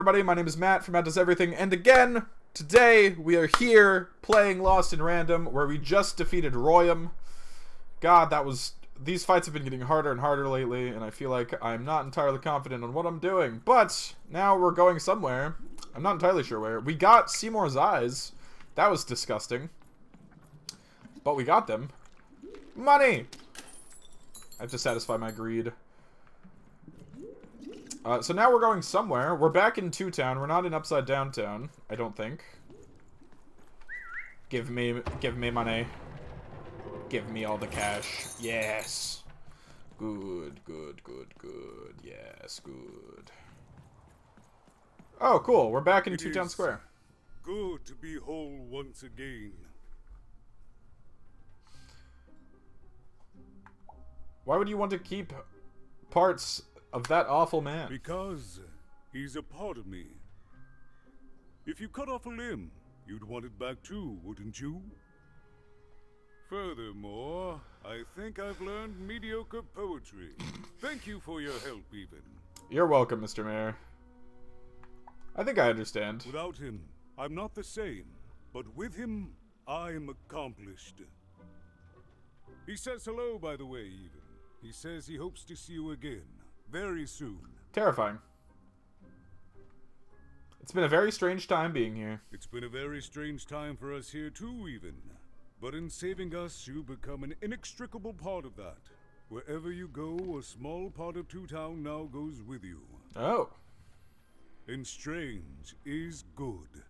Everybody, my name is Matt from Matt Does Everything, and again, today we are here playing Lost in Random, where we just defeated Royam. God, these fights have been getting harder and harder lately, and I feel like I'm not entirely confident on what I'm doing. But now we're going somewhere. I'm not entirely sure where. We got Seymour's eyes. That was disgusting. But we got them. Money! I have to satisfy my greed. So now we're going somewhere. We're back in Two Town. We're not in Upside Down Town, I don't think. Give me money. Give me all the cash. Yes. Good. Yes, good. Oh, cool. We're back in Two Town Square. Good to be whole once again. Why would you want to keep parts of that awful man? Because he's a part of me. If you cut off a limb, you'd want it back too, wouldn't you? Furthermore, I think I've learned mediocre poetry. Thank you for your help, even. You're welcome, Mr. Mayor. I think I understand. Without him, I'm not the same. But with him, I'm accomplished. He says hello, by the way, even. He says he hopes to see you again. Very soon. Terrifying. It's been a very strange time being here. It's been a very strange time for us here too, even. But in saving us, you become an inextricable part of that. Wherever you go, a small part of Two Town now goes with you. Oh. And strange is good.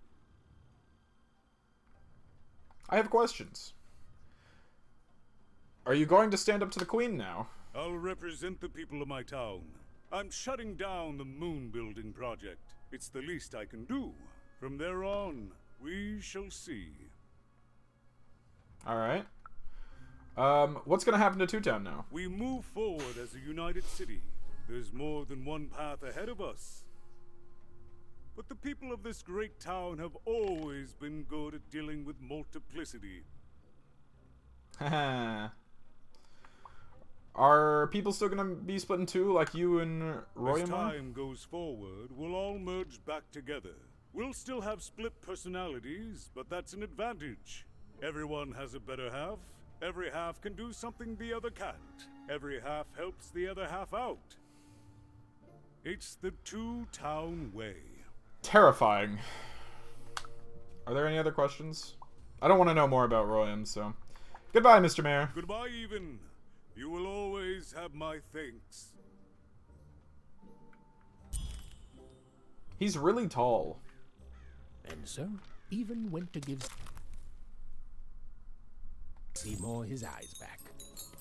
I have questions. Are you going to stand up to the Queen now? I'll represent the people of my town. I'm shutting down the moon building project. It's the least I can do. From there on, we shall see. Alright. What's gonna happen to Two Town now? We move forward as a united city. There's more than one path ahead of us. But the people of this great town have always been good at dealing with multiplicity. Haha. Are people still gonna be split in two, like you and Royam? As time goes forward, we'll all merge back together. We'll still have split personalities, but that's an advantage. Everyone has a better half. Every half can do something the other can't. Every half helps the other half out. It's the Two Town way. Terrifying. Are there any other questions? I don't want to know more about Royam, so... Goodbye, Mr. Mayor. Goodbye, even. You will always have my thanks. He's really tall. And so, even went to give Seymour his eyes back.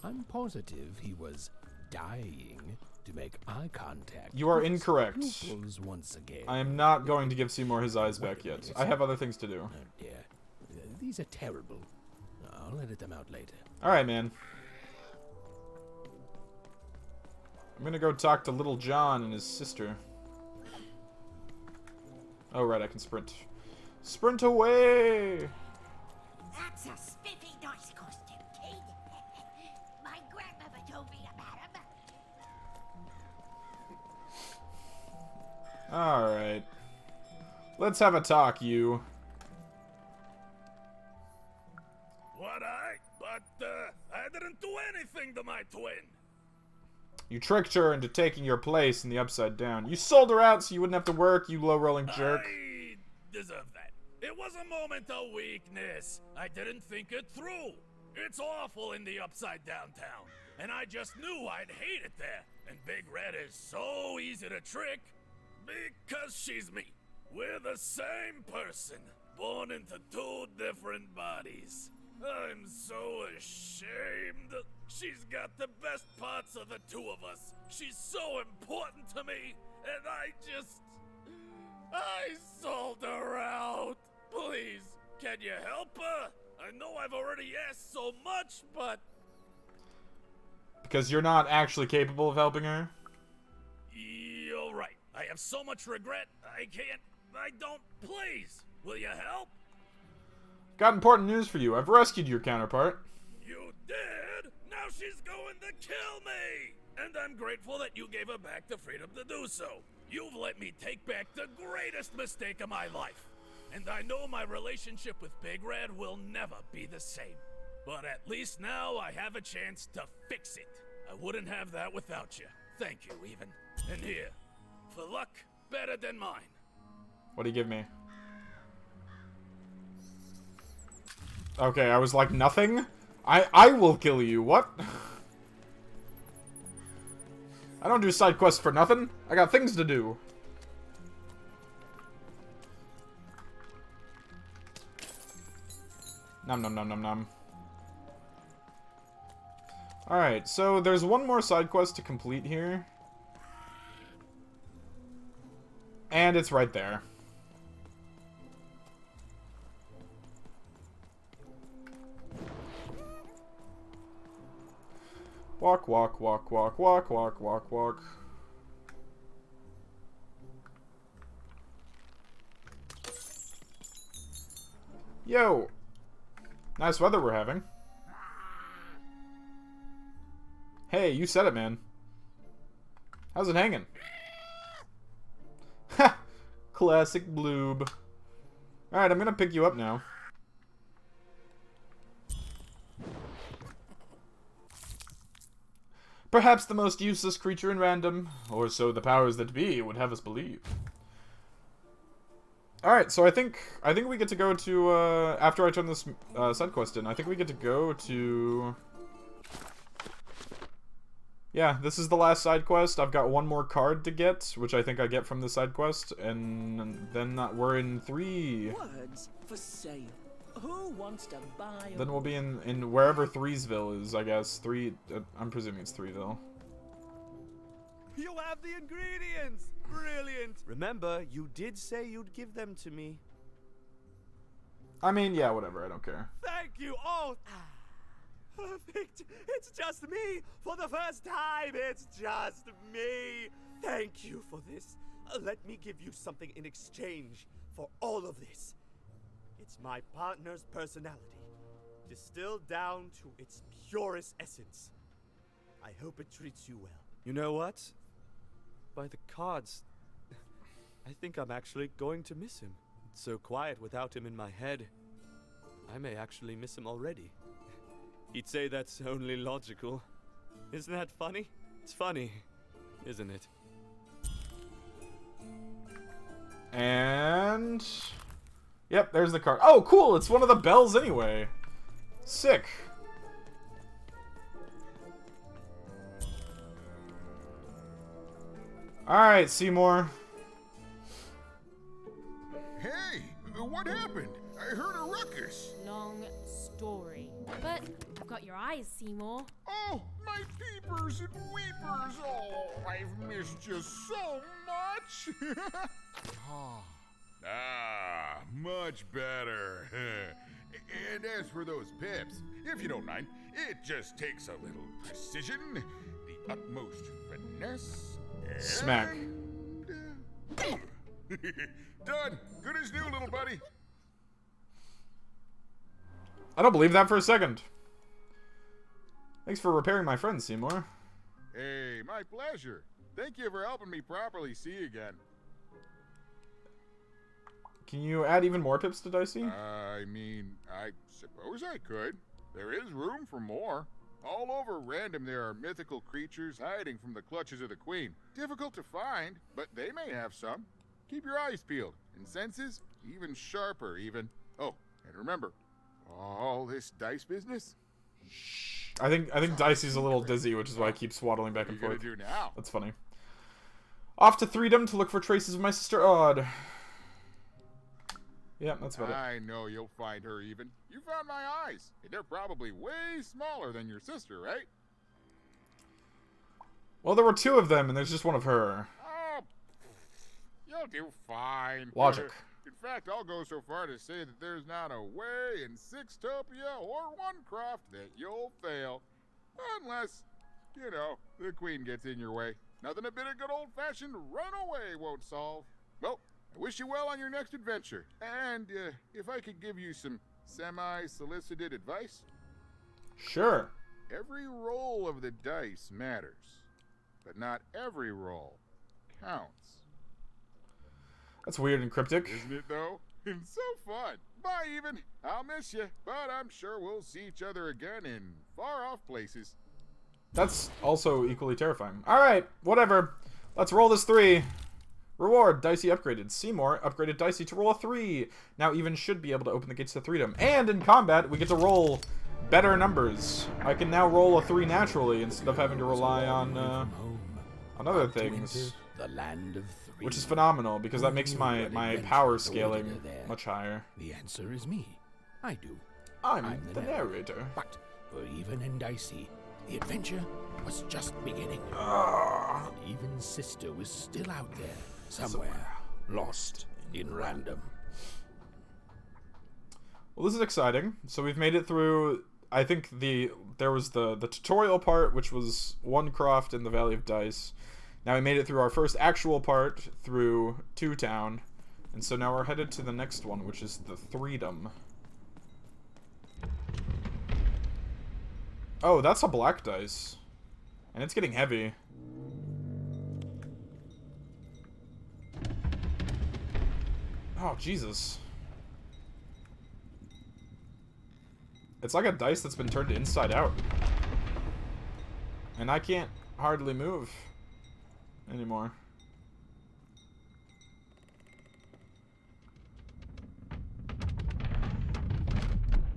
I'm positive he was dying to make eye contact. You are with his incorrect. pupils once again. I am not going to give Seymour his eyes back yet. I have other things to do. Oh dear. These are terrible. I'll edit them out later. Alright, man. I'm gonna go talk to Little John and his sister. Oh, right, I can sprint. Sprint away! That's a spiffy nice costume, kid. My grandmother told me about him. Alright. Let's have a talk, you. But I didn't do anything to my twin. You tricked her into taking your place in the Upside Down. You sold her out so you wouldn't have to work, you low-rolling jerk. I deserve that. It was a moment of weakness. I didn't think it through. It's awful in the Upside Down town, and I just knew I'd hate it there. And Big Red is so easy to trick because she's me. We're the same person, born into two different bodies. I'm so ashamed. She's got the best parts of the two of us. She's so important to me, and I sold her out. Please, can you help her? I know I've already asked so much, but... Because you're not actually capable of helping her? You're right. I have so much regret, I don't. Please, will you help? Got important news for you. I've rescued your counterpart. You did? Now she's going to kill me! And I'm grateful that you gave her back the freedom to do so. You've let me take back the greatest mistake of my life. And I know my relationship with Big Red will never be the same. But at least now I have a chance to fix it. I wouldn't have that without you. Thank you, even. And here, for luck better than mine. What do you give me? Okay, I was like, nothing? I will kill you. What? I don't do side quests for nothing. I got things to do. Nom nom nom nom nom. Alright, so there's one more side quest to complete here. And it's right there. Walk, walk, walk, walk, walk, walk, walk, walk. Yo! Nice weather we're having. Hey, you said it, man. How's it hanging? Ha! Classic bloob. Alright, I'm gonna pick you up now. Perhaps the most useless creature in random, or so the powers that be would have us believe. Alright, so I think we get to go to, after I turn this side quest in, I think we get to go to... Yeah, this is the last side quest. I've got one more card to get, which I think I get from the side quest, and then we're in 3. Words for sale. Who wants to buy? Then we'll be in wherever Threesville is, I guess. I'm presuming it's Threeville. You have the ingredients! Brilliant! Remember, you did say you'd give them to me. I mean, yeah, whatever. I don't care. Thank you! Oh! Perfect! It's just me! For the first time, it's just me! Thank you for this. Let me give you something in exchange for all of this. It's my partner's personality, distilled down to its purest essence. I hope it treats you well. You know what? By the cards, I think I'm actually going to miss him. It's so quiet without him in my head. I may actually miss him already. He'd say that's only logical. Isn't that funny? It's funny, isn't it? And... Yep, there's the card. Oh, cool! It's one of the bells anyway. Sick. Alright, Seymour. Hey, what happened? I heard a ruckus. Long story. But I've got your eyes, Seymour. Oh, my peepers and weepers. Oh, I've missed you so much. Much better. And as for those pips, if you don't mind, it just takes a little precision, the utmost finesse, and... Smack. Done. Good as new, little buddy. I don't believe that for a second. Thanks for repairing my friend, Seymour. Hey, my pleasure. Thank you for helping me properly see again. Can you add even more pips to Dicey? I mean, I suppose I could. There is room for more. All over Random there are mythical creatures hiding from the clutches of the Queen. Difficult to find, but they may have some. Keep your eyes peeled, and senses even sharper even. Oh, and remember, all this dice business? I think Dicey's a little dizzy, which is why I keep swaddling back and What are you forth. gonna do now? That's funny. Off to Threedom to look for traces of my sister Odd. Yeah, that's about it. I know you'll find her even. You found my eyes, and they're probably way smaller than your sister, right? Well, there were 2 of them, and there's just one of her. Oh, you'll do fine. Logic. In fact, I'll go so far to say that there's not a way in Sixtopia or Onecroft that you'll fail. Unless, you know, the Queen gets in your way. Nothing a bit of good old-fashioned runaway won't solve. Well, I wish you well on your next adventure. And if I could give you some semi-solicited advice. Sure. Every roll of the dice matters, but not every roll counts. That's weird and cryptic. Isn't it, though? It's so fun. Bye, even. I'll miss you, but I'm sure we'll see each other again in far-off places. That's also equally terrifying. Alright, whatever. Let's roll this 3. Reward, Dicey upgraded. Seymour upgraded Dicey to roll a 3. Now even should be able to open the gates to freedom. And in combat, we get to roll better numbers. I can now roll a 3 naturally instead of having to rely on other things. The land of three. Which is phenomenal, because that makes my power scaling much higher. The answer is me. I do. I'm the narrator. But for even and Dicey, the adventure was just beginning. Ah. And even Sister was still out there, somewhere, lost in random. Well, this is exciting. So we've made it through. I think there was the tutorial part, which was one croft in the Valley of Dice. Now we made it through our first actual part through Two Town, and so now we're headed to the next one, which is the Freedom. Oh, that's a black dice, and it's getting heavy. Oh, Jesus. It's like a dice that's been turned inside out. And I can't hardly move anymore.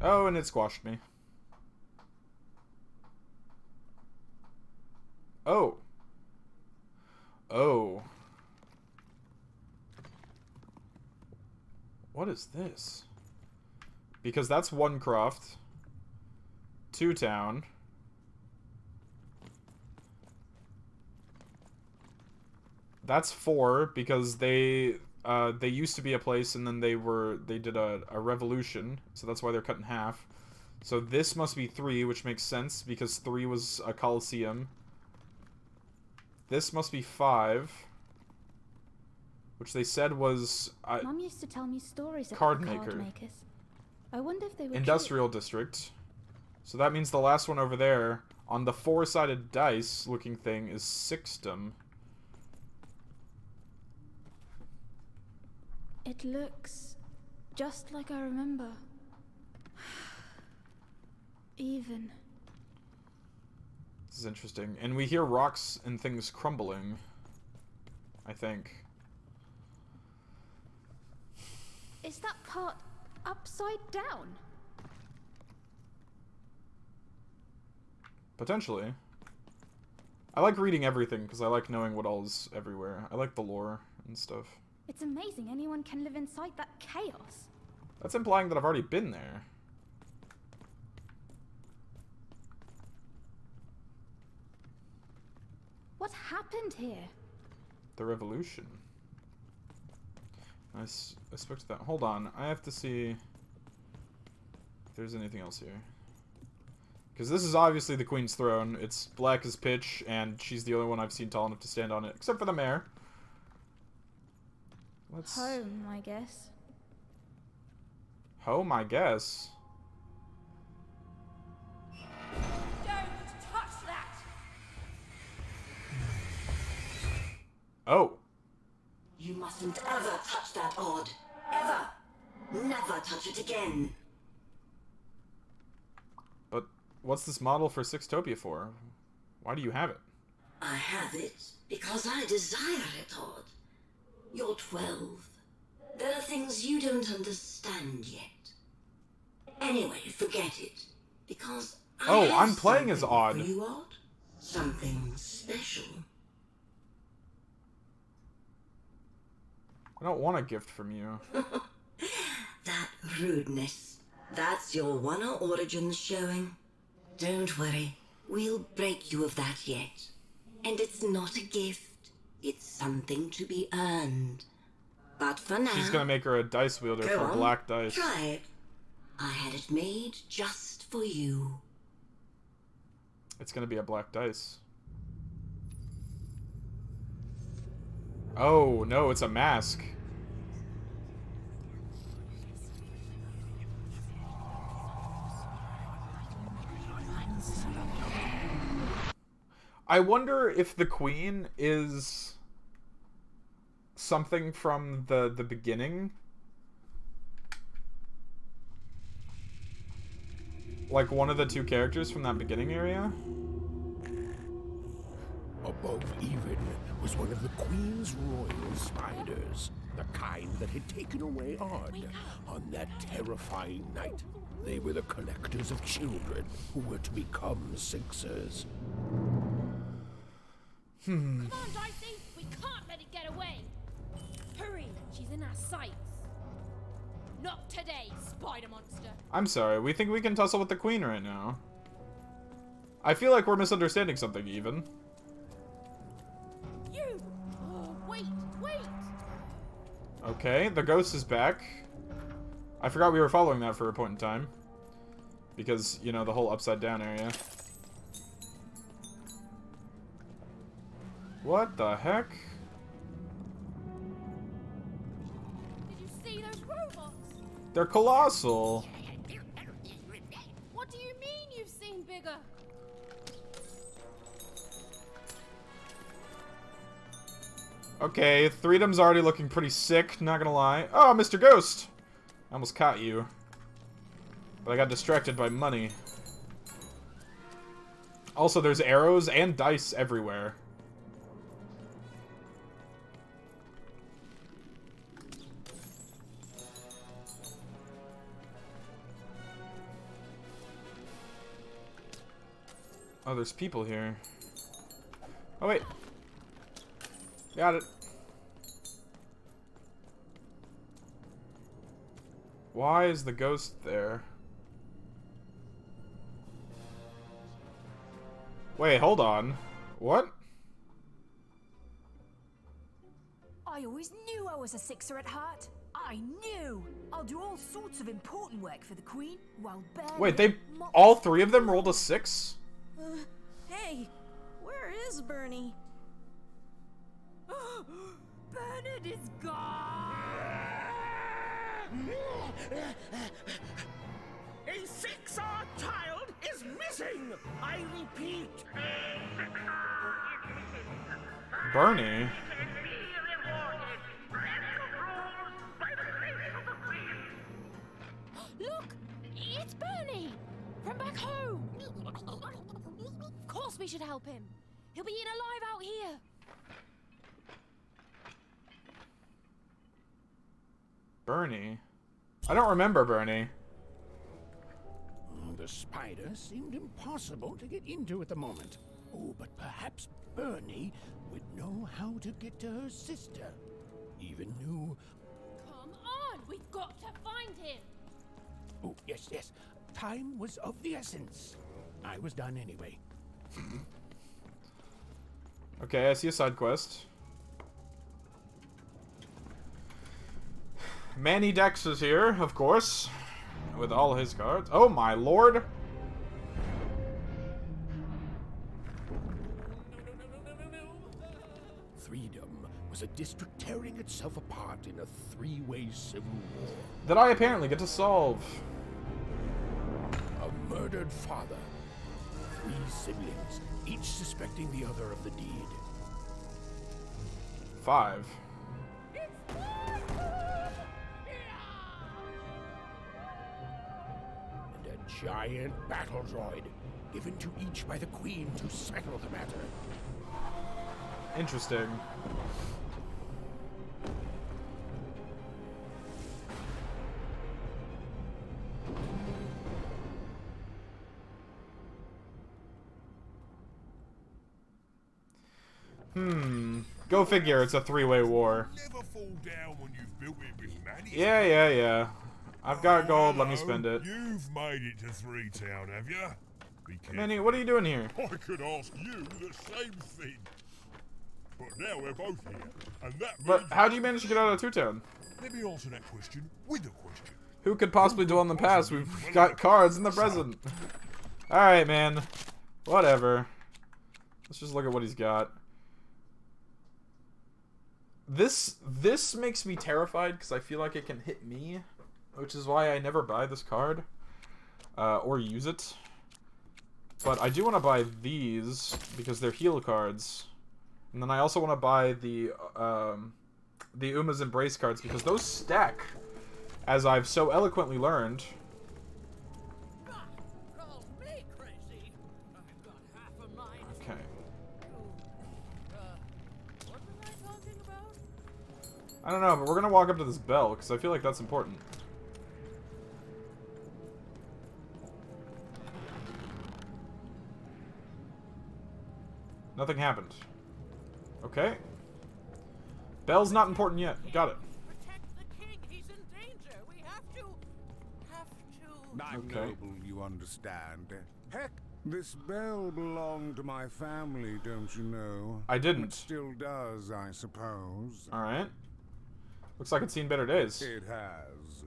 Oh, and it squashed me. Oh. Oh. What is this? Because that's one croft. Two Town. That's 4 because they used to be a place and then they did a revolution, so that's why they're cut in half. So this must be 3, which makes sense because 3 was a Coliseum. This must be 5, which they said was Mum used to tell me stories about card the maker. card makers. I wonder if they were Industrial District. So that means the last one over there on the 4-sided dice looking thing is Sixtum. It looks just like I remember. Even. This is interesting. And we hear rocks and things crumbling, I think. Is that part upside down? Potentially. I like reading everything because I like knowing what all is everywhere. I like the lore and stuff. It's amazing anyone can live inside that chaos. That's implying that I've already been there. What happened here? The revolution. I spoke to that. Hold on. I have to see if there's anything else here. Because this is obviously the Queen's throne. It's black as pitch, and she's the only one I've seen tall enough to stand on it. Except for the mayor. Let's... Home, I guess. Home, I guess. Don't touch that! Oh. You mustn't ever touch that odd. Ever. Never touch it again. But what's this model for Sixtopia for? Why do you have it? I have it because I desire it, Odd. You're 12. There are things you don't understand yet. Anyway, forget it. Because I have I'm playing as something Odd. for you, Odd. Something special. I don't want a gift from you. That rudeness. That's your Wonder Origins showing. Don't worry. We'll break you of that yet. And it's not a gift. It's something to be earned. But for now... She's gonna make her a dice wielder go for on, black dice. Try it. I had it made just for you. It's gonna be a black dice. Oh, no, it's a mask. I wonder if the Queen is something from the beginning. Like one of the two characters from that beginning area. Above even was one of the Queen's royal spiders, the kind that had taken away Odd on that terrifying night. They were the collectors of children who were to become Sixers. Come on, Dicey! We can't let it get away! Hurry! She's in our sights! Not today, spider monster! I'm sorry, we think we can tussle with the Queen right now. I feel like we're misunderstanding something, even. You! Oh, wait! Okay, the ghost is back. I forgot we were following that for a point in time. Because, you know, the whole upside down area. What the heck? Did you see those robots? They're colossal. What do you mean you've seen bigger? Okay, Freedom's already looking pretty sick, not gonna lie. Oh, Mr. Ghost! I almost caught you. But I got distracted by money. Also, there's arrows and dice everywhere. Oh, there's people here. Oh, wait. Got it. Why is the ghost there? Wait, hold on. What? I always knew I was a Sixer at heart. I knew! I'll do all sorts of important work for the Queen, while Bernard... Wait, all three of them rolled a 6? Hey, where is Bernie? Bernard is gone! A Sixer child is missing! I repeat, Bernie? Look! It's Bernie! From back home! Of course we should help him. He'll be eaten alive out here. Bernie? I don't remember Bernie. The spider seemed impossible to get into at the moment. Oh, but perhaps Bernie would know how to get to her sister. Even knew... Come on! We've got to find him! Oh, yes, yes. Time was of the essence. I was done anyway. Okay, I see a side quest. Manny Dex is here, of course. With all his cards. Oh my lord! Freedom was a district tearing itself apart in a three-way civil war. That I apparently get to solve. A murdered father. 3 siblings, each suspecting the other of the deed. 5. And a giant battle droid, given to each by the Queen to settle the matter. Interesting. Go figure, it's a 3-way war. Never fall down when you've built it with Manny. Yeah. I've got gold, let me spend it. You've made it to 3 Town, have you? Be careful. Manny, what are you doing here? I could ask you the same thing. But now we're both here, and that means... But how do you manage to get out of 2 Town? Let me answer that question with a question. Who could possibly dwell in the past? We've got cards in the present. Alright, man. Whatever. Let's just look at what he's got. This makes me terrified because I feel like it can hit me, which is why I never buy this card or use it. But I do want to buy these because they're heal cards, and then I also want to buy the the Uma's Embrace cards, because those stack, as I've so eloquently learned. Okay. I don't know, but we're gonna walk up to this bell, because I feel like that's important. Nothing happened. Okay. Bell's not important yet. Got it. Protect the king. He's in danger. We have to. I'm Okay. noble, you understand. Heck, this bell belonged to my family, don't you know? I didn't. It still does, I suppose. Alright. Looks like it's seen better days. It has.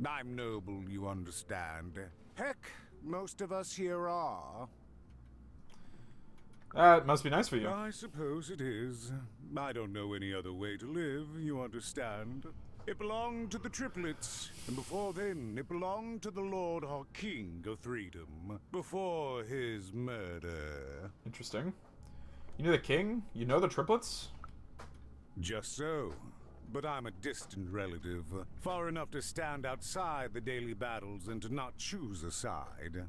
I'm noble, you understand. Heck, most of us here are. That must be nice for you. I suppose it is. I don't know any other way to live, you understand. It belonged to the triplets, and before then, it belonged to the Lord our King of Freedom, before his murder. Interesting. You knew the king? You know the triplets? Just so. But I'm a distant relative, far enough to stand outside the daily battles and to not choose a side.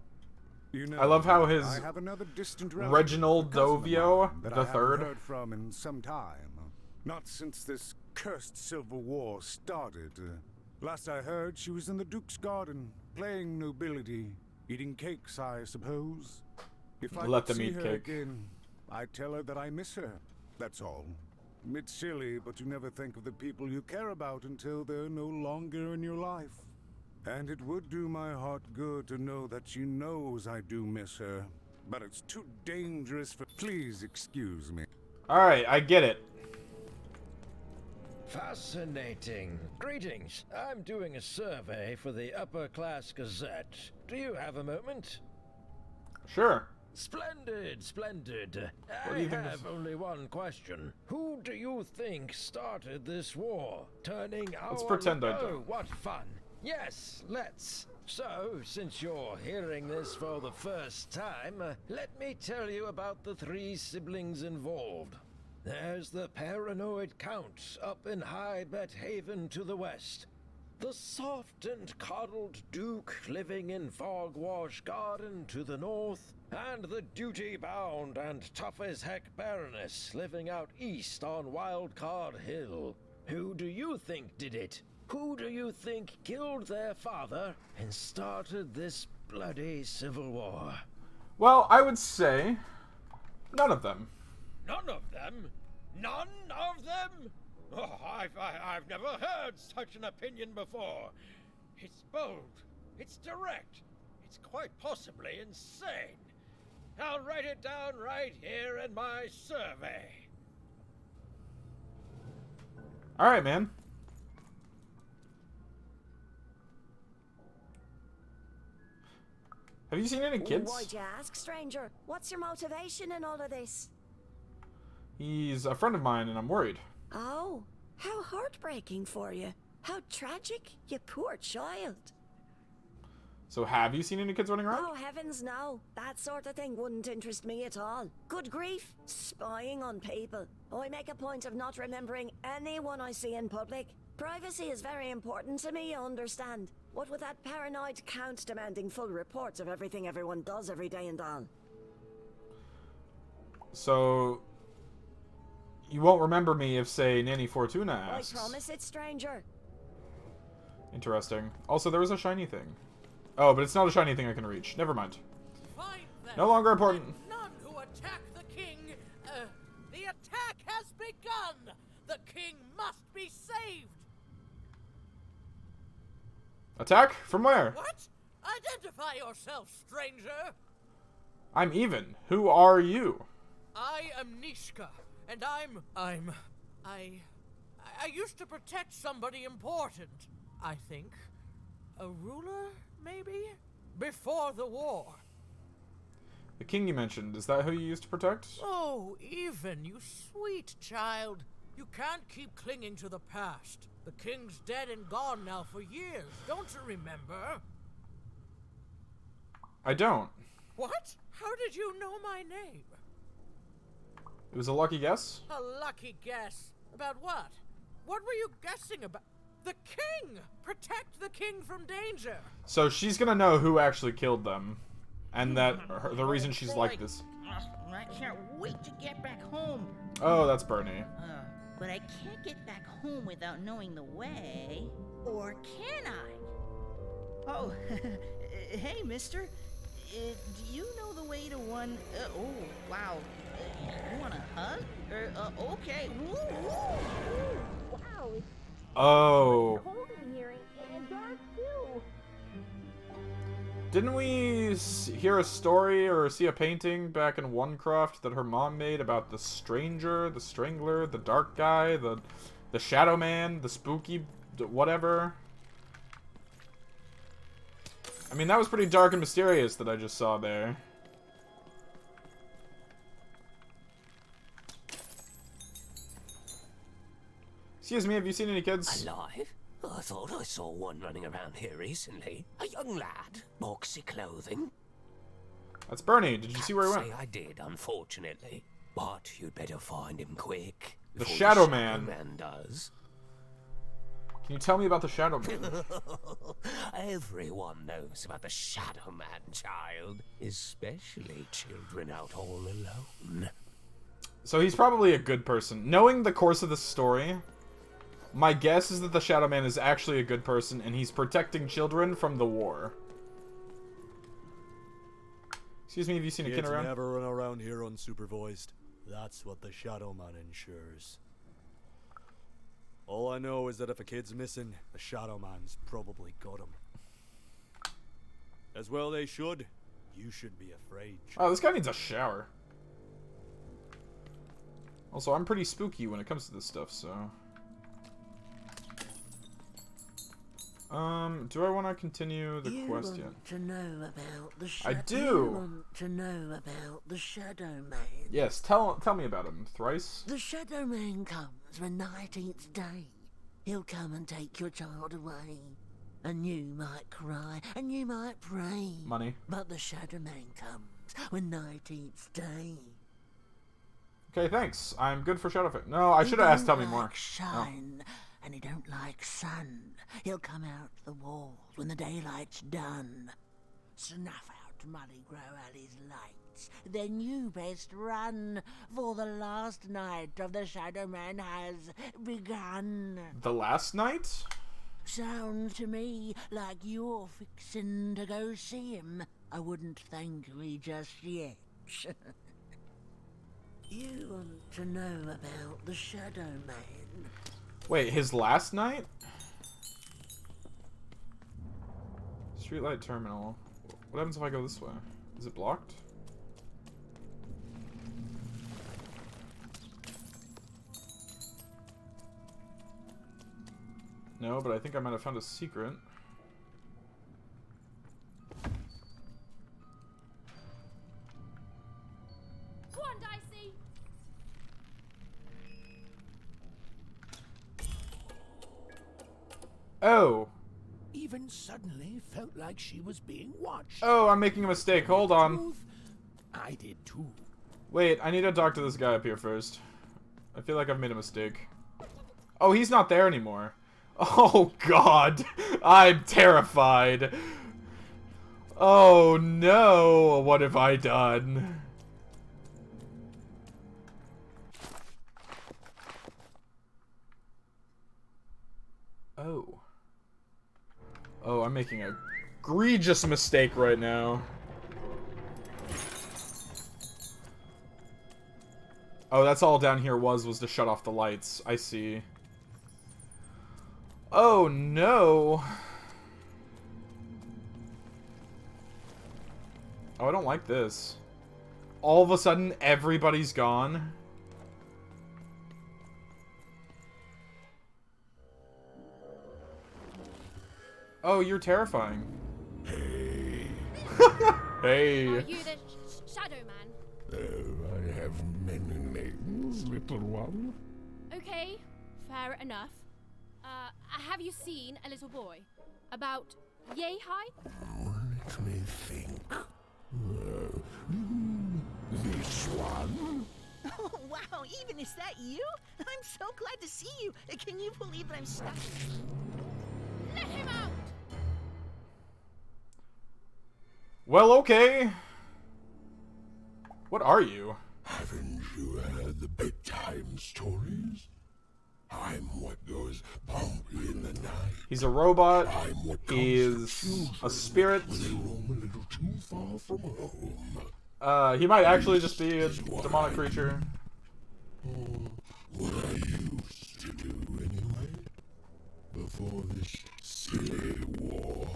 You know, I love how his I have another distant relative, Reginald a cousin of Dovio mine that the I haven't third. heard from in some time. Not since this cursed Civil War started. Last I heard, she was in the Duke's garden, playing nobility, eating cakes, I suppose. If I Let could them see eat her cake. again, I'd tell her that I miss her. That's all. It's silly, but you never think of the people you care about until they're no longer in your life. And it would do my heart good to know that she knows I do miss her. But it's too dangerous for... Please excuse me. Alright, I get it. Fascinating. Greetings. I'm doing a survey for the Upper Class Gazette. Do you have a moment? Sure. Splendid, splendid. What do I you think have only one question. Who do you think started this war? Turning our... Let's pretend I Oh, don't. what fun. Yes, let's. So, since you're hearing this for the first time, let me tell you about the three siblings involved. There's the paranoid Count up in High Bet Haven to the west. The soft and coddled Duke living in Fogwash Garden to the north. And the duty-bound and tough-as-heck Baroness living out east on Wildcard Hill. Who do you think did it? Who do you think killed their father and started this bloody civil war? Well, I would say none of them. None of them? None of them? Oh, I've never heard such an opinion before. It's bold. It's direct. It's quite possibly insane. I'll write it down right here in my survey. Alright, man. Have you seen any kids? Why'd you ask, stranger? What's your motivation in all of this? He's a friend of mine, and I'm worried. Oh, how heartbreaking for you. How tragic, you poor child. So have you seen any kids running around? Oh, heavens no. That sort of thing wouldn't interest me at all. Good grief, spying on people. I make a point of not remembering anyone I see in public. Privacy is very important to me, you understand. What with that paranoid Count demanding full reports of everything everyone does every day and all. So you won't remember me if, say, Nanny Fortuna asks. I promise it, stranger. Interesting. Also, there was a shiny thing. Oh, but it's not a shiny thing I can reach. Never mind. Find them. No longer important. None who attack the king. The attack has begun. The king must be saved. Attack? From where? What? Identify yourself, stranger. I'm even. Who are you? I am Nishka, and I used to protect somebody important, I think. A ruler, maybe? Before the war. The king you mentioned. Is that who you used to protect? Oh, even, you sweet child. You can't keep clinging to the past. The king's dead and gone now for years. Don't you remember? I don't. What? How did you know my name? It was a lucky guess? A lucky guess. About what? What were you guessing about? The king! Protect the king from danger! So she's gonna know who actually killed them. And that the reason she's like this. I can't wait to get back home. Oh, that's Bernie. But I can't get back home without knowing the way. Or can I? Oh, hey, mister. Do you know the way to one... oh, wow. You want a hug? Okay. Woo, woo, woo. Wow. Oh. Cold in here and dark, too. Didn't we hear a story or see a painting back in Onecroft that her mom made about the stranger, the strangler, the dark guy, the shadow man, the spooky whatever? I mean, that was pretty dark and mysterious that I just saw there. Excuse me, have you seen any kids? Alive? I thought I saw one running around here recently. A young lad, boxy clothing. That's Bernie. Did you see where he went? I did, unfortunately. But you'd better find him quick. The Shadow Man. Man does. Can you tell me about the Shadow Man? Everyone knows about the Shadow Man, child. Especially children out all alone. So he's probably a good person. Knowing the course of this story, my guess is that the Shadow Man is actually a good person and he's protecting children from the war. Excuse me, have you seen a kid around? Never run around here unsupervised. That's what the Shadow Man ensures. All I know is that if a kid's missing, the Shadow Man's probably got him. As well they should. You should be afraid. Oh, this guy needs a shower. Also, I'm pretty spooky when it comes to this stuff, so... do I want to continue the quest yet? To know about the I do! You want to know about the Shadow Man. Yes, tell me about him, Thrice. The Shadow Man comes when 19th day. He'll come and take your child away. And you might cry, and you might pray. Money. But the Shadow Man comes when 19th day. Okay, thanks. I'm good for Shadowfit. No, I should have asked Tell Me More. Shine, and he don't like sun. He'll come out the walls when the daylight's done. Snuff out Muddy Grow Alley's lights. Then you best run, for the last night of the Shadow Man has begun. The last night? Sounds to me like you're fixin' to go see him. I wouldn't thank me just yet. You want to know about the Shadow Man? Wait, his last night? Streetlight terminal. What happens if I go this way? Is it blocked? No, but I think I might have found a secret. Go on, Dicey! Oh! Even suddenly felt like she was being watched. Oh, I'm making a mistake. Hold on. I did too. Wait, I need to talk to this guy up here first. I feel like I've made a mistake. Oh, he's not there anymore. Oh, God. I'm terrified. Oh, no. What have I done? Oh. Oh, I'm making a egregious mistake right now. Oh, that's all down here was to shut off the lights. I see. Oh, no. Oh, I don't like this. All of a sudden, everybody's gone. Oh, you're terrifying. Hey. Hey. Are you the Shadow Man? Oh, I have many names, little one. Okay, fair enough. Have you seen a little boy? About yay high? Let me think. This one? Wow, Wow, even is that you? I'm so glad to see you. Can you believe that I'm stuck? Let him out! Well, okay. What are you? Haven't you heard the bedtime stories? I'm what goes bump in the night. He's a robot. I'm what He's a spirit. when they roam a little too far from home. He might actually just be a demonic creature. What I used to do anyway, before this silly war.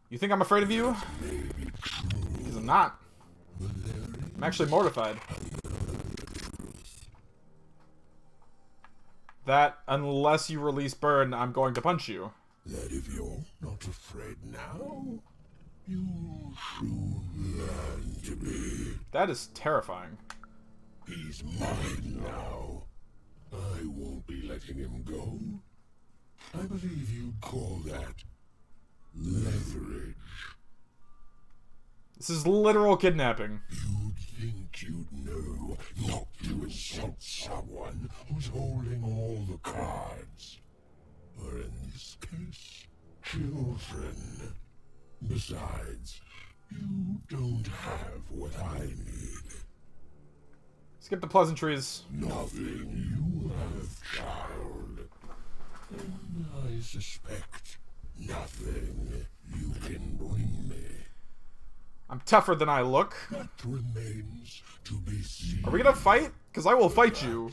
You think I'm afraid of you? Because I'm not. I'm actually mortified. That, unless you release burn, I'm going to punch you. That if you're not afraid now, you'll soon learn to be. That is terrifying. He's mine now. I won't be letting him go. I believe you'd call that leverage. This is literal kidnapping. You'd think you'd know not to insult someone who's holding all the cards. Or in this case, children. Besides, you don't have what I need. Skip the pleasantries. Nothing you have, child. And I suspect nothing you can bring me. I'm tougher than I look. That remains to be seen. Are we gonna fight? Because I will fight you.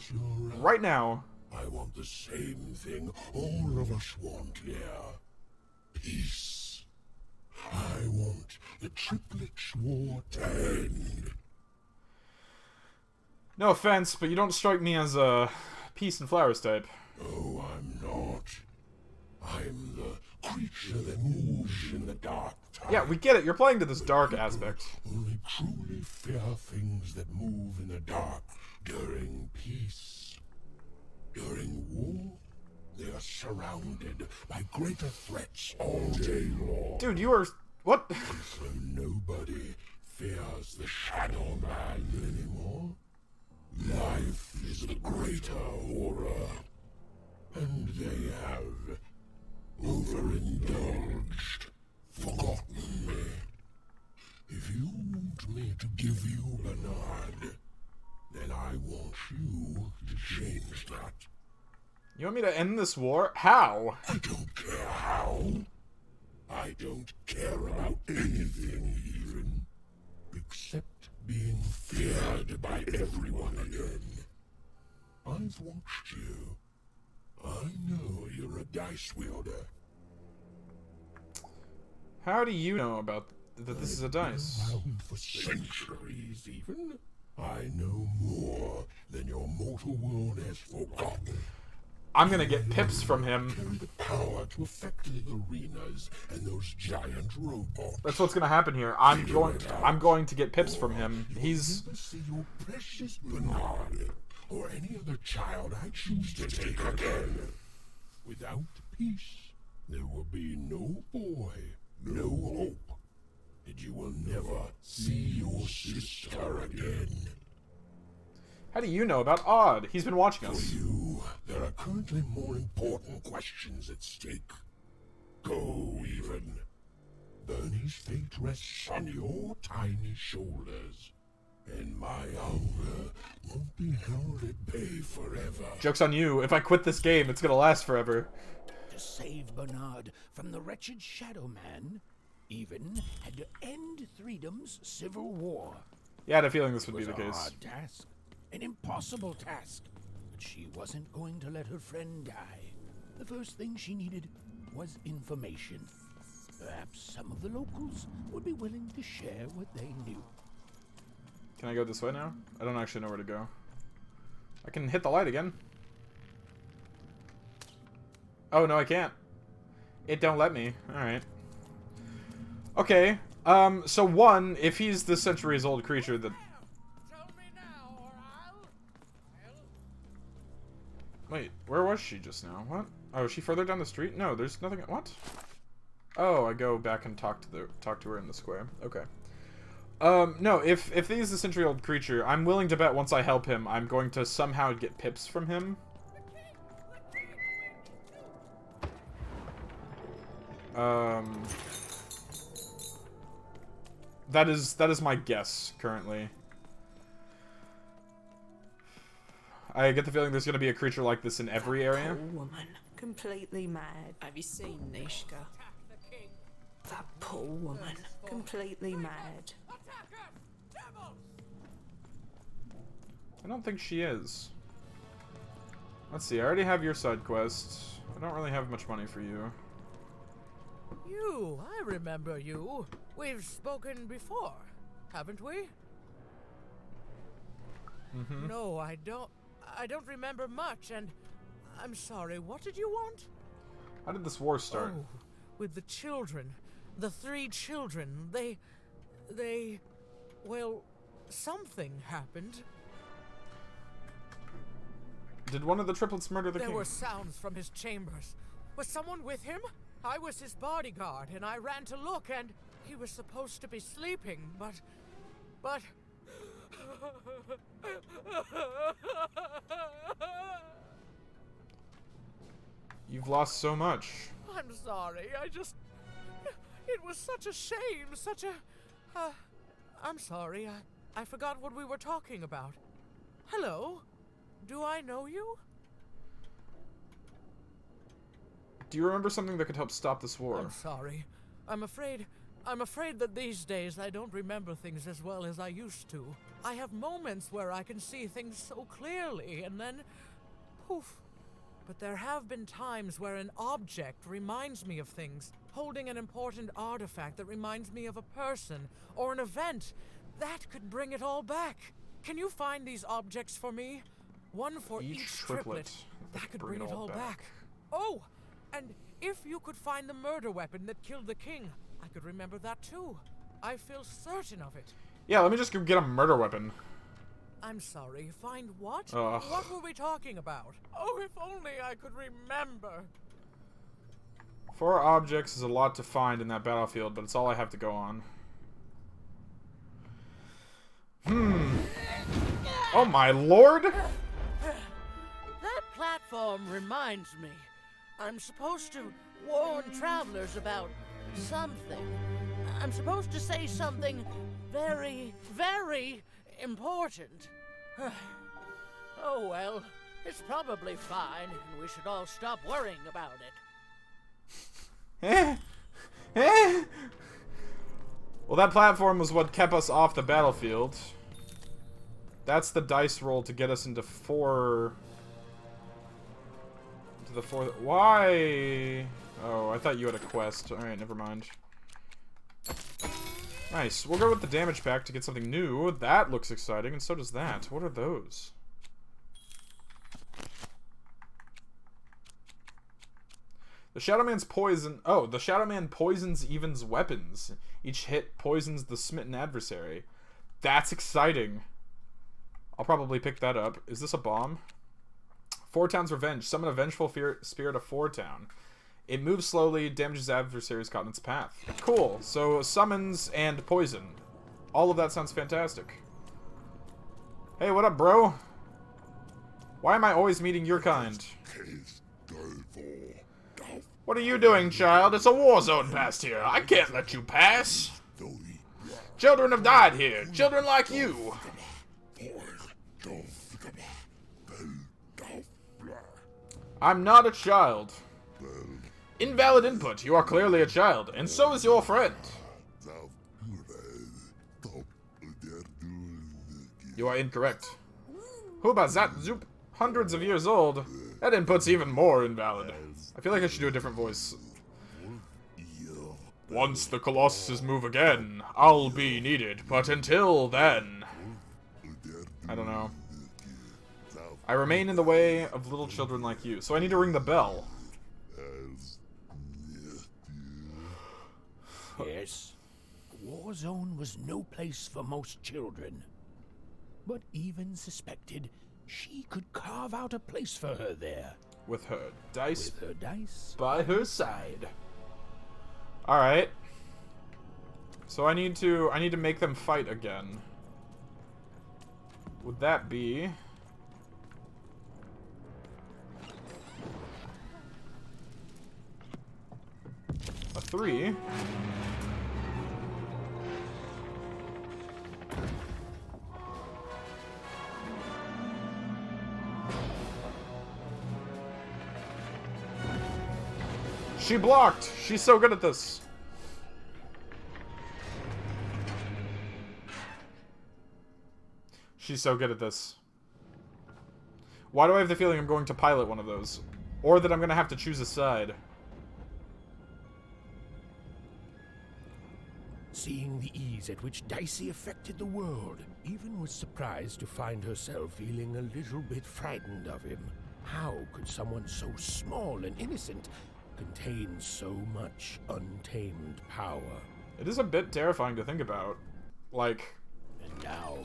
Right now. I want the same thing all of us want here. Peace. I want the triplets' war to end. No offense, but you don't strike me as a peace and flowers type. Oh, I'm not. I'm the creature that moves in the dark time. Yeah, we get it. You're playing to this dark aspect. Only truly fear things that move in the dark during peace. During war, they are surrounded by greater threats all day long. Dude, you are... What? So nobody fears the Shadow Man anymore. Life is the greater horror. And they have overindulged, forgotten me. If you want me to give you Bernard, then I want you to change that. You want me to end this war? How? I don't care how. I don't care about anything even, except being feared by everyone again. I've watched you. I know you're a dice wielder. How do you know about that this is a dice? Around for centuries even. I know more than your mortal world has forgotten. I'm gonna get pips from him. Carry the power to affect the arenas and those giant robots. That's what's gonna happen here. I'm going to get pips from him. He's... Never see your precious Bernard or any other child I choose to take again. Without peace, there will be no boy, no hope, and you will never see your sister again. How do you know about Odd? He's been watching us. For you, there are currently more important questions at stake. Go, even. Bernie's fate rests on your tiny shoulders. And my hunger won't be held at bay forever. Joke's on you. If I quit this game, it's gonna last forever. To save Bernard from the wretched Shadow Man, even had to end Threedom's civil war. Yeah, I had a feeling this would be the It was a case. hard task, an impossible task, but she wasn't going to let her friend die. The first thing she needed was information. Perhaps some of the locals would be willing to share what they knew. Can I go this way now? I don't actually know where to go. I can hit the light again. Oh, no, I can't. It don't let me. Alright. Okay. So one, if he's the centuries-old creature that... Wait, where was she just now? What? Oh, is she further down the street? No, there's nothing... What? Oh, I go back and talk to her in the square. Okay. No, if he's a century-old creature, I'm willing to bet once I help him, I'm going to somehow get pips from him. That is my guess, currently. I get the feeling there's going to be a creature like this in every area. Poor woman, completely mad. Have you seen Nishka? That poor woman, completely mad. I don't think she is. Let's see, I already have your side quest. I don't really have much money for you. You, I remember you. We've spoken before, haven't we? Mm-hmm. No, I don't remember much, and I'm sorry, what did you want? How did this war start? Oh, with the children. The 3 children. They... Well, something happened. Did one of the triplets murder the king? There were sounds from his chambers. Was someone with him? I was his bodyguard, and I ran to look, and he was supposed to be sleeping, but... You've lost so much. I'm sorry, it was such a shame, such a... I'm sorry, I forgot what we were talking about. Hello? Do I know you? Do you remember something that could help stop this war? I'm sorry. I'm afraid that these days I don't remember things as well as I used to. I have moments where I can see things so clearly, and then... poof. But there have been times where an object reminds me of things, holding an important artifact that reminds me of a person, or an event. That could bring it all back. Can you find these objects for me? One for each triplet. That could bring it all back. Oh! And if you could find the murder weapon that killed the king, I could remember that too. I feel certain of it. Yeah, let me just go get a murder weapon. I'm sorry, find what? Ugh. What were we talking about? Oh, if only I could remember. 4 objects is a lot to find in that battlefield, but it's all I have to go on. Oh my lord! That platform reminds me. I'm supposed to warn travelers about something. I'm supposed to say something very, very important. Oh well, it's probably fine, and we should all stop worrying about it. Well, that platform was what kept us off the battlefield. That's the dice roll to get us into 4... to the 4th... Why? Oh, I thought you had a quest. Alright, never mind. Nice. We'll go with the damage pack to get something new. That looks exciting, and so does that. What are those? The Shadow Man's poison... Oh, the Shadow Man poisons Even's weapons. Each hit poisons the smitten adversary. That's exciting. I'll probably pick that up. Is this a bomb? Four Town's Revenge. Summon a vengeful spirit of Four Town. It moves slowly, damages adversaries caught in its path. Cool. So, summons and poison. All of that sounds fantastic. Hey, what up, bro? Why am I always meeting your kind? What are you doing, child? It's a war zone past here. I can't let you pass. Children have died here. Children like you. I'm not a child. Invalid input. You are clearly a child, and so is your friend. You are incorrect. Who about that zoop? Hundreds of years old. That input's even more invalid. I feel like I should do a different voice. Once the Colossuses move again, I'll be needed, but until then... I don't know. I remain in the way of little children like you, so I need to ring the bell. Yes, the war zone was no place for most children. But Even suspected she could carve out a place for her there. With her dice, by her side. Alright. So I need to make them fight again. Would that be a 3? She blocked! She's so good at this. She's so good at this. Why do I have the feeling I'm going to pilot one of those? Or that I'm going to have to choose a side? Seeing the ease at which Dicey affected the world, Even was surprised to find herself feeling a little bit frightened of him. How could someone so small and innocent contain so much untamed power? It is a bit terrifying to think about. Like... And now,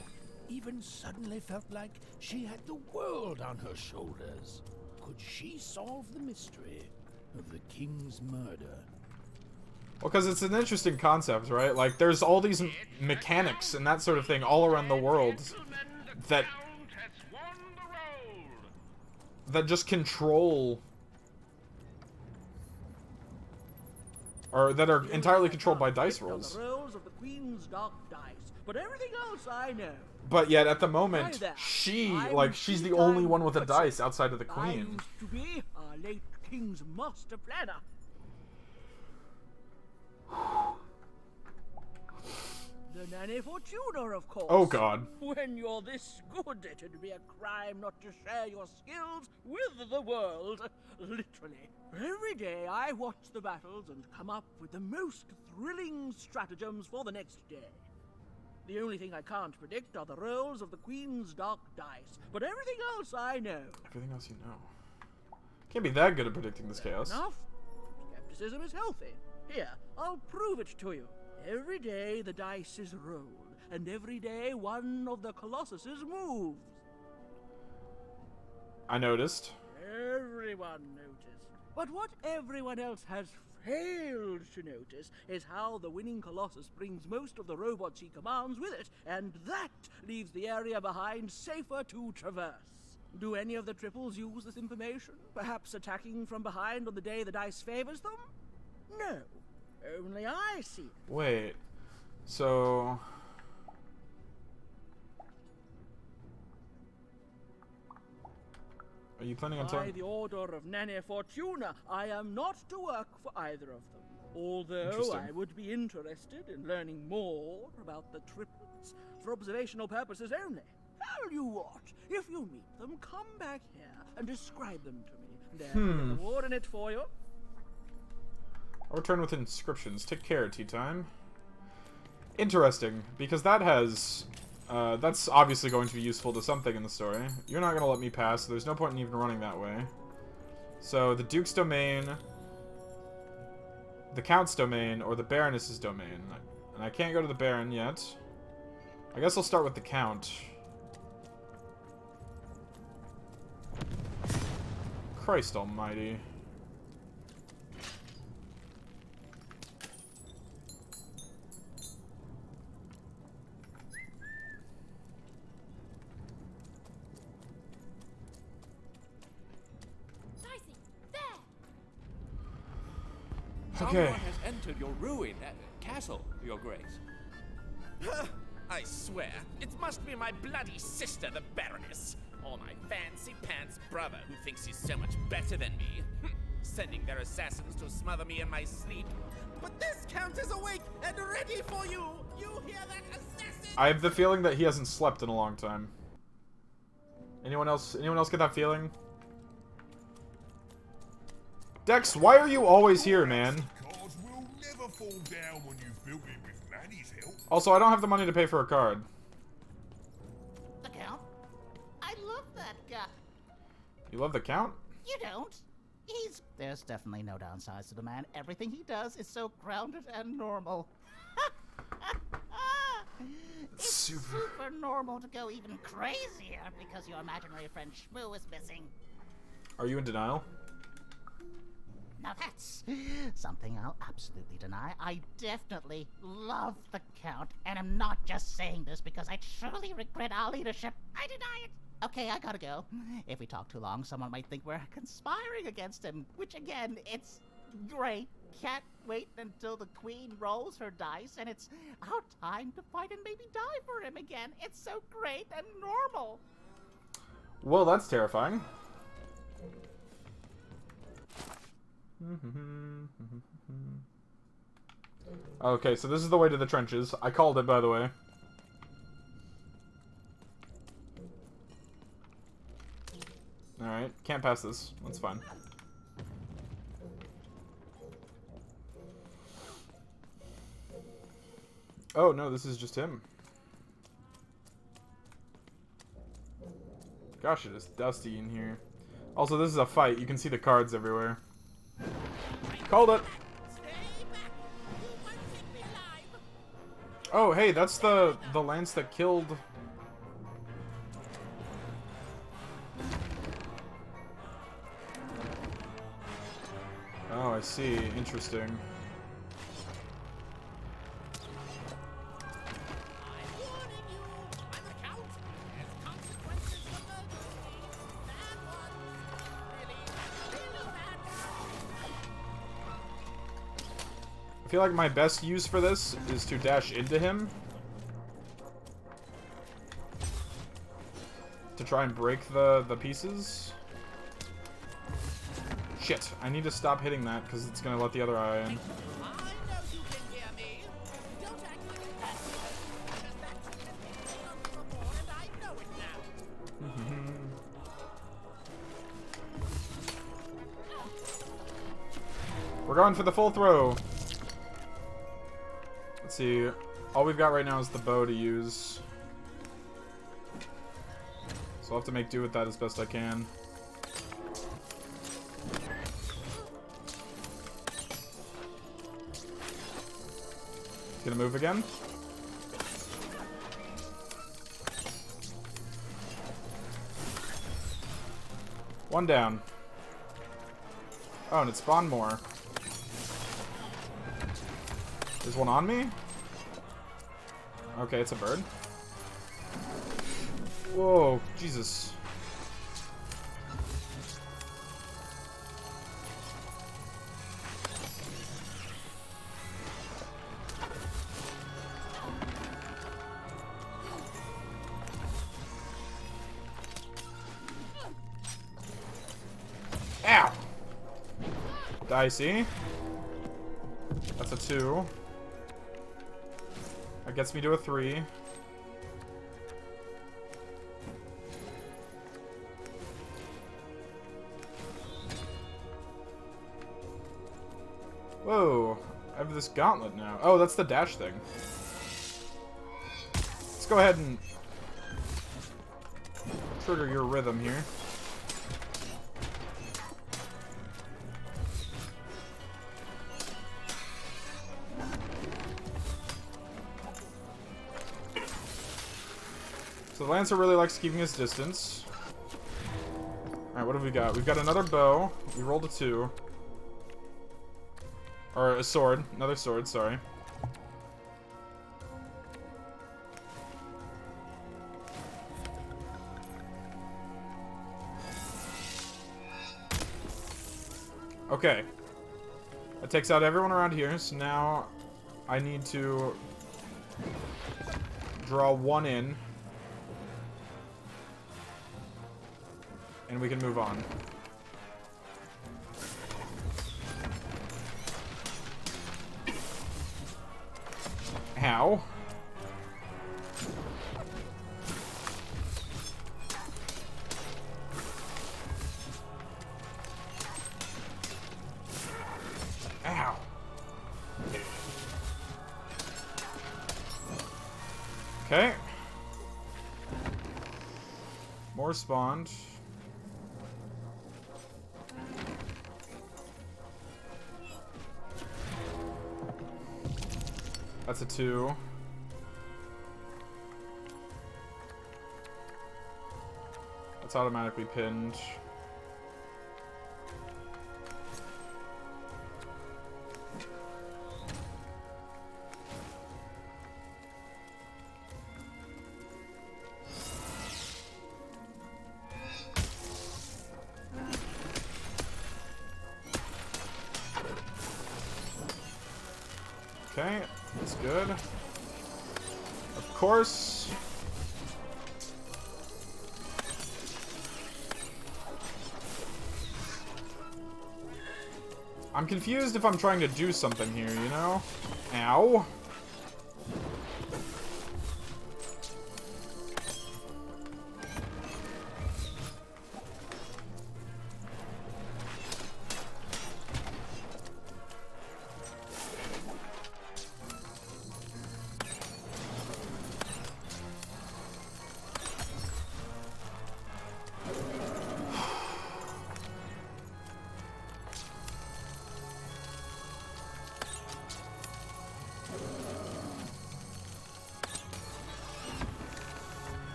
Even suddenly felt like she had the world on her shoulders. Could she solve the mystery of the king's murder? Well, because it's an interesting concept, right? Like, there's all these mechanics and that sort of thing all around the world that just control, or that are entirely controlled by dice rolls. The rolls of the Queen's dark dice, but everything else I know. But yet, at the moment, she's the only one with a dice outside of the Queen. I used to be our late King's master planner. The Nanny Fortuna, of course. Oh, God. When you're this good, it'd be a crime not to share your skills with the world. Literally. Every day I watch the battles and come up with the most thrilling stratagems for the next day. The only thing I can't predict are the rolls of the Queen's dark dice, but everything else I know. Everything else you know. Can't be that good at predicting this chaos. Enough. Skepticism is healthy. Here, I'll prove it to you. Every day the dice is rolled, and every day one of the Colossuses moves. I noticed. Everyone noticed. But what everyone else has failed to notice is how the winning Colossus brings most of the robots he commands with it, and that leaves the area behind safer to traverse. Do any of the triples use this information? Perhaps attacking from behind on the day the dice favors them? No. Only I see it. Wait. So... Are you planning on By telling... the order of Nanny Fortuna, I am not to work for either of them. Although I would be interested in learning more about the triplets for observational purposes only. Tell you what, if you meet them, come back here and describe them to me. There'll be a reward in it for you. I'll return with inscriptions. Take care, tea time. Interesting, because that has... that's obviously going to be useful to something in the story. You're not going to let me pass, so there's no point in even running that way. So, the Duke's domain, the Count's domain, or the Baroness's domain. And I can't go to the Baron yet. I guess I'll start with the Count. Christ almighty. Okay. Someone has entered your ruined castle, Your Grace. I swear, it must be my bloody sister, the Baroness, or my fancy-pants brother who thinks he's so much better than me, sending their assassins to smother me in my sleep. But this Count is awake and ready for you! You hear that, assassin? I have the feeling that he hasn't slept in a long time. Anyone else get that feeling? Dex, why are you always here, man? Cards will never fall down when you've built it with Manny's help. Also, I don't have the money to pay for a card. The Count? I love that guy. You love the Count? You don't. There's definitely no downsides to the man. Everything he does is so grounded and normal. It's super normal to go even crazier because your imaginary friend Shmoo is missing. Are you in denial? Now that's something I'll absolutely deny. I definitely love the Count, and I'm not just saying this because I truly regret our leadership. I deny it. Okay, I gotta go. If we talk too long, someone might think we're conspiring against him, which again, it's great. Can't wait until the Queen rolls her dice and it's our time to fight and maybe die for him again. It's so great and normal. Well, that's terrifying. Okay, so this is the way to the trenches. I called it, by the way. Alright, can't pass this. That's fine. Oh, no, this is just him. Gosh, it is dusty in here. Also, this is a fight. You can see the cards everywhere. Called it! Oh, hey, that's the lance that killed... Oh, I see. Interesting. I feel like my best use for this is to dash into him. To try and break the pieces. Shit, I need to stop hitting that because it's going to let the other eye in. We're going for the full throw. Let's see. All we've got right now is the bow to use. So I'll have to make do with that as best I can. Gonna move again. One down. Oh, and it spawned more. There's one on me? Okay, it's a bird. Whoa, Jesus. Ow! Dicey. That's a 2. That gets me to a 3. Whoa, I have this gauntlet now. Oh, that's the dash thing. Let's go ahead and trigger your rhythm here. So the Lancer really likes keeping his distance. Alright, what have we got? We've got another bow. We rolled a 2. Or a sword. Another sword, sorry. Okay. That takes out everyone around here, so now I need to draw one in. And we can move on. Ow. Ow. Okay. More spawned. That's a 2. That's automatically pinned. Okay, that's good. Of course. I'm confused if I'm trying to do something here, you know? Ow.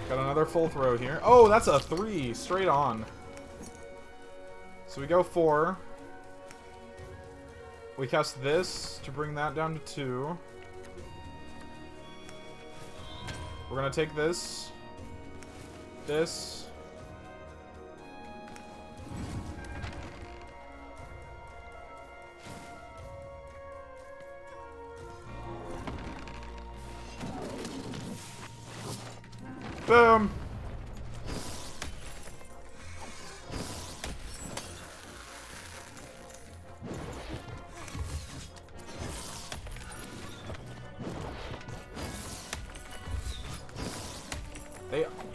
Got another full throw here. Oh, that's a 3 straight on. So we go 4. We cast this to bring that down to 2. We're gonna take this. This. Boom.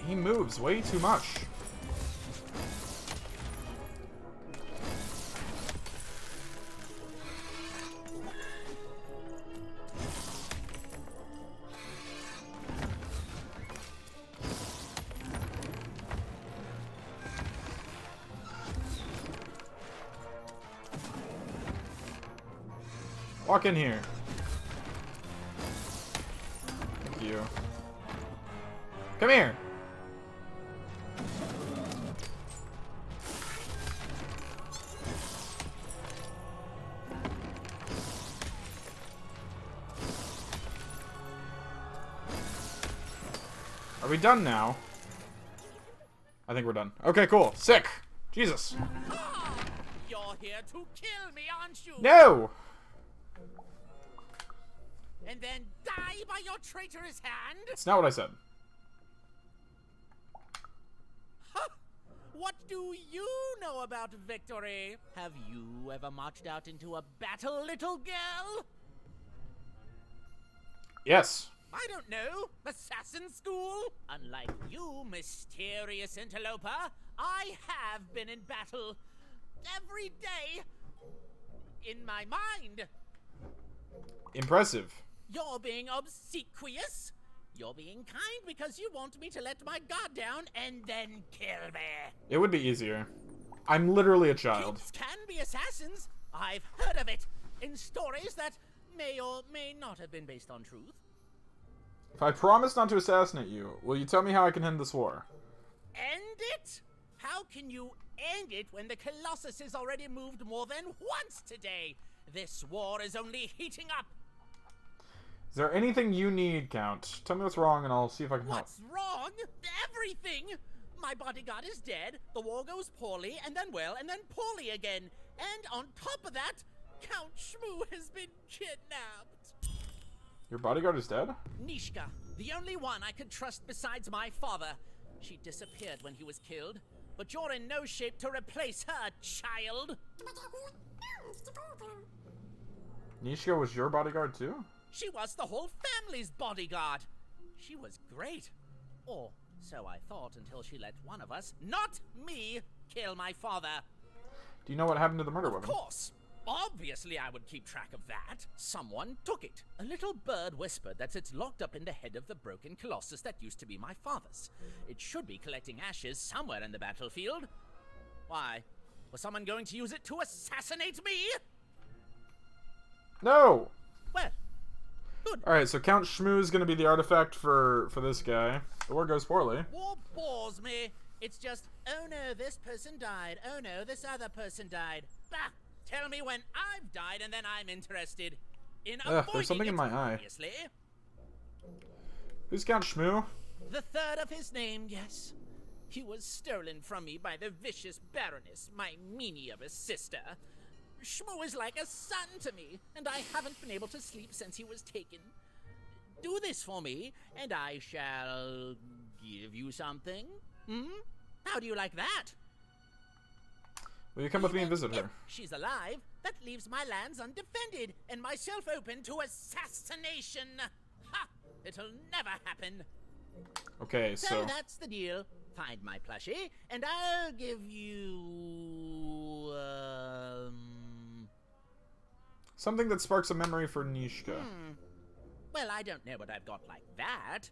He moves way too much. Walk in here. Thank you. Come here. Are we done now? I think we're done. Okay, cool. Sick. Jesus. You're here to kill me, aren't you? No! And then die by your traitorous hand? That's not what I said. Huh? What do you know about victory? Have you ever marched out into a battle, little girl? Yes. I don't know. Assassin school? Unlike you, mysterious interloper, I have been in battle every day in my mind. Impressive. You're being obsequious. You're being kind because you want me to let my guard down and then kill me. It would be easier. I'm literally a child. Kids can be assassins. I've heard of it in stories that may or may not have been based on truth. If I promise not to assassinate you, will you tell me how I can end this war? End it? How can you end it when the Colossus has already moved more than once today? This war is only heating up. Is there anything you need, Count? Tell me what's wrong and I'll see if I can help. What's wrong? Everything! My bodyguard is dead, the war goes poorly, and then well, and then poorly again. And on top of that, Count Shmoo has been kidnapped. Your bodyguard is dead? Nishka, the only one I could trust besides my father. She disappeared when he was killed, but you're in no shape to replace her, child. Nishka was your bodyguard too? She was the whole family's bodyguard. She was great. Or so I thought until she let one of us, not me, kill my father. Do you know what happened to the murder weapon? Of course. Obviously I would keep track of that. Someone took it. A little bird whispered that it's locked up in the head of the broken Colossus that used to be my father's. It should be collecting ashes somewhere in the battlefield. Why? Was someone going to use it to assassinate me? No! Well, good. Alright, so Count Shmoo is going to be the artifact for this guy. The war goes poorly. War bores me. It's just, oh no, this person died. Oh no, this other person died. Bah! Tell me when I've died and then I'm interested in avoiding there's something in my eye. Obviously. Who's Count Shmoo? The third of his name, yes. He was stolen from me by the vicious Baroness, my meanie of a sister. Shmoo is like a son to me, and I haven't been able to sleep since he was taken. Do this for me, and I shall give you something. How do you like that? Will you come with me and visit her? If she's alive, that leaves my lands undefended, and myself open to assassination. Ha! It'll never happen. Okay, so that's the deal. Find my plushie, and I'll give you... something that sparks a memory for Nishka. Well, I don't know what I've got like that.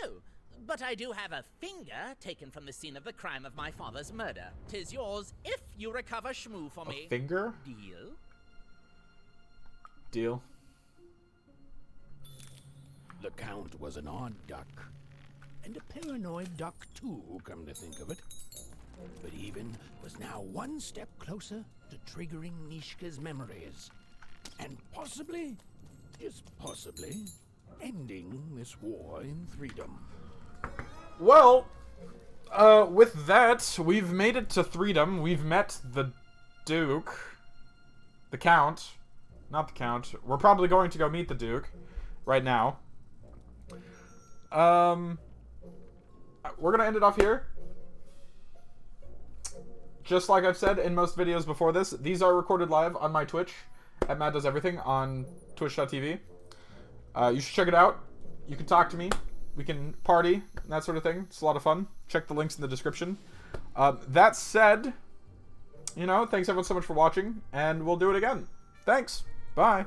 Oh, but I do have a finger taken from the scene of the crime of my father's murder. 'Tis yours if you recover Shmoo for me. A finger? Deal? Deal. The Count was an odd duck. And a paranoid duck, too, come to think of it. But Even was now one step closer to triggering Nishka's memories. And possibly, just possibly, ending this war in Threedom. Well, with that, we've made it to Threedom. We've met the Duke. The Count. Not the Count. We're probably going to go meet the Duke right now. We're gonna end it off here. Just like I've said in most videos before this, these are recorded live on my Twitch at Matt Does Everything on twitch.tv. You should check it out. You can talk to me. We can party and that sort of thing. It's a lot of fun. Check the links in the description. That said, you know, thanks everyone so much for watching, and we'll do it again. Thanks. Bye.